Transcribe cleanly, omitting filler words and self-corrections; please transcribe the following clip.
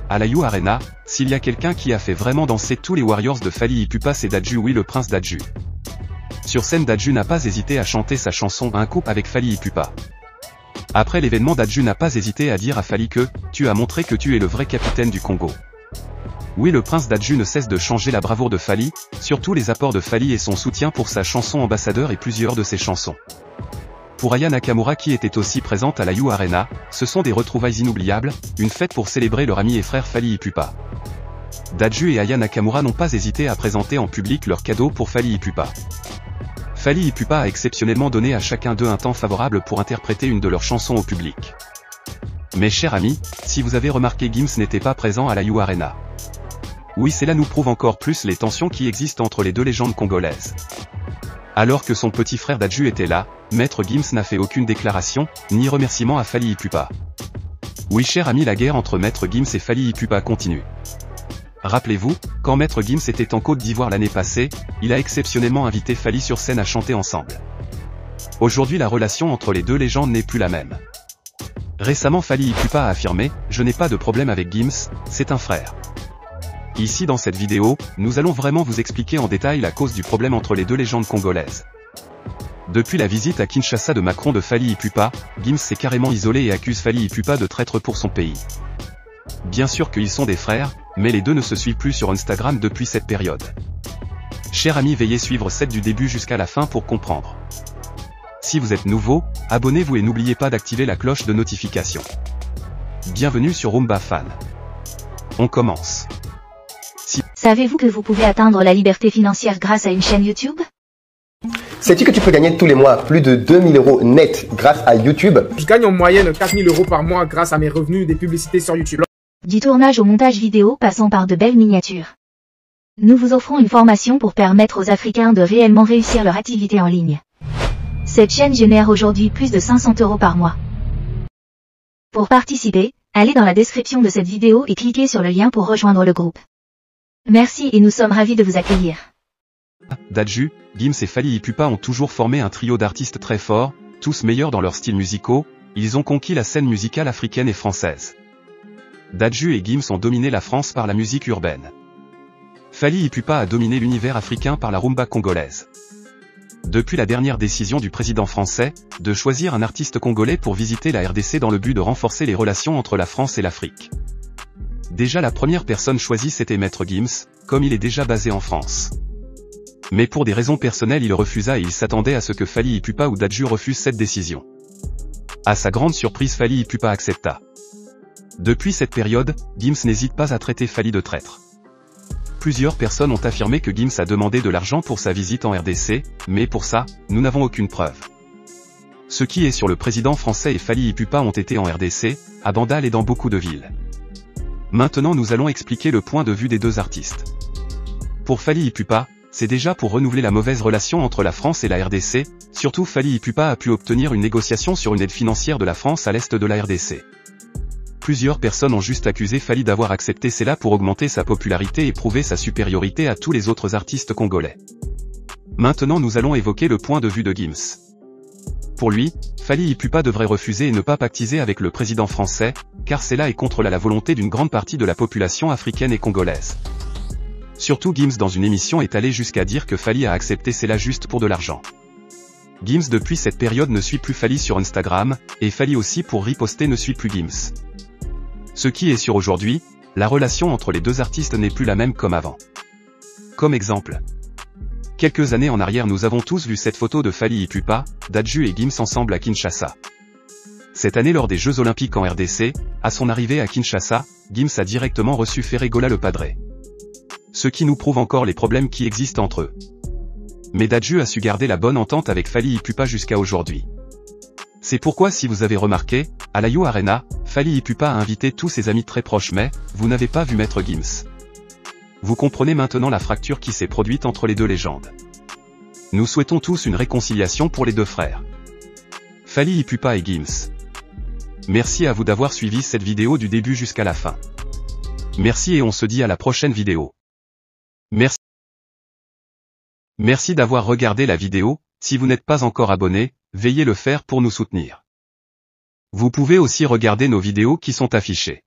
À la You Arena, s'il y a quelqu'un qui a fait vraiment danser tous les Warriors de Fally Ipupa, c'est Dadju, oui, le prince Dadju. Sur scène, Dadju n'a pas hésité à chanter sa chanson Un couple avec Fally Ipupa. Après l'événement, Dadju n'a pas hésité à dire à Fally que « Tu as montré que tu es le vrai capitaine du Congo ». Oui, le prince Dadju ne cesse de changer la bravoure de Fally, surtout les apports de Fally et son soutien pour sa chanson Ambassadeur et plusieurs de ses chansons. Pour Aya Nakamura, qui était aussi présente à la You Arena, ce sont des retrouvailles inoubliables, une fête pour célébrer leur ami et frère Fally Ipupa. Dadju et Aya Nakamura n'ont pas hésité à présenter en public leurs cadeaux pour Fally Ipupa. Fally Ipupa a exceptionnellement donné à chacun d'eux un temps favorable pour interpréter une de leurs chansons au public. Mes chers amis, si vous avez remarqué, Gims n'était pas présent à la You Arena. Oui, cela nous prouve encore plus les tensions qui existent entre les deux légendes congolaises. Alors que son petit frère Dadju était là, Maître Gims n'a fait aucune déclaration, ni remerciement à Fally Ipupa. Oui, cher ami, la guerre entre Maître Gims et Fally Ipupa continue. Rappelez-vous, quand Maître Gims était en Côte d'Ivoire l'année passée, il a exceptionnellement invité Fally sur scène à chanter ensemble. Aujourd'hui, la relation entre les deux légendes n'est plus la même. Récemment, Fally Ipupa a affirmé « Je n'ai pas de problème avec Gims, c'est un frère ». Ici, dans cette vidéo, nous allons vraiment vous expliquer en détail la cause du problème entre les deux légendes congolaises. Depuis la visite à Kinshasa de Macron de Fally Ipupa, Gims s'est carrément isolé et accuse Fally Ipupa de traître pour son pays. Bien sûr qu'ils sont des frères, mais les deux ne se suivent plus sur Instagram depuis cette période. Chers amis, veuillez suivre cette du début jusqu'à la fin pour comprendre. Si vous êtes nouveau, abonnez-vous et n'oubliez pas d'activer la cloche de notification. Bienvenue sur Rumba Fan. On commence. Savez-vous que vous pouvez atteindre la liberté financière grâce à une chaîne YouTube? Sais-tu que tu peux gagner tous les mois plus de 2000 € net grâce à YouTube? Je gagne en moyenne 4000 € par mois grâce à mes revenus des publicités sur YouTube. Du tournage au montage vidéo passant par de belles miniatures. Nous vous offrons une formation pour permettre aux Africains de réellement réussir leur activité en ligne. Cette chaîne génère aujourd'hui plus de 500 € par mois. Pour participer, allez dans la description de cette vidéo et cliquez sur le lien pour rejoindre le groupe. Merci et nous sommes ravis de vous accueillir. Dadju, Gims et Fally Ipupa ont toujours formé un trio d'artistes très forts, tous meilleurs dans leurs styles musicaux, ils ont conquis la scène musicale africaine et française. Dadju et Gims ont dominé la France par la musique urbaine. Fally Ipupa a dominé l'univers africain par la rumba congolaise. Depuis la dernière décision du président français, de choisir un artiste congolais pour visiter la RDC dans le but de renforcer les relations entre la France et l'Afrique. Déjà, la première personne choisie c'était Maître Gims, comme il est déjà basé en France. Mais pour des raisons personnelles il refusa et il s'attendait à ce que Fally Ipupa ou Dadju refusent cette décision. À sa grande surprise, Fally Ipupa accepta. Depuis cette période, Gims n'hésite pas à traiter Fally de traître. Plusieurs personnes ont affirmé que Gims a demandé de l'argent pour sa visite en RDC, mais pour ça, nous n'avons aucune preuve. Ce qui est sur le président français et Fally Ipupa ont été en RDC, à Bandal et dans beaucoup de villes. Maintenant nous allons expliquer le point de vue des deux artistes. Pour Fally Ipupa, c'est déjà pour renouveler la mauvaise relation entre la France et la RDC, surtout Fally Ipupa a pu obtenir une négociation sur une aide financière de la France à l'est de la RDC. Plusieurs personnes ont juste accusé Fally d'avoir accepté cela pour augmenter sa popularité et prouver sa supériorité à tous les autres artistes congolais. Maintenant nous allons évoquer le point de vue de Gims. Pour lui, Fally Ipupa devrait refuser et ne pas pactiser avec le président français, car cela est contre la volonté d'une grande partie de la population africaine et congolaise. Surtout Gims dans une émission est allé jusqu'à dire que Fally a accepté cela juste pour de l'argent. Gims depuis cette période ne suit plus Fally sur Instagram, et Fally aussi pour riposter ne suit plus Gims. Ce qui est sûr aujourd'hui, la relation entre les deux artistes n'est plus la même comme avant. Comme exemple. Quelques années en arrière nous avons tous vu cette photo de Fally Ipupa, Dadju et Gims ensemble à Kinshasa. Cette année lors des Jeux Olympiques en RDC, à son arrivée à Kinshasa, Gims a directement reçu Ferregola le Padre. Ce qui nous prouve encore les problèmes qui existent entre eux. Mais Dadju a su garder la bonne entente avec Fally Ipupa jusqu'à aujourd'hui. C'est pourquoi si vous avez remarqué, à la You Arena, Fally Ipupa a invité tous ses amis très proches mais, vous n'avez pas vu Maître Gims. Vous comprenez maintenant la fracture qui s'est produite entre les deux légendes. Nous souhaitons tous une réconciliation pour les deux frères. Fally Ipupa et Gims. Merci à vous d'avoir suivi cette vidéo du début jusqu'à la fin. Merci et on se dit à la prochaine vidéo. Merci d'avoir regardé la vidéo, si vous n'êtes pas encore abonné, veuillez le faire pour nous soutenir. Vous pouvez aussi regarder nos vidéos qui sont affichées.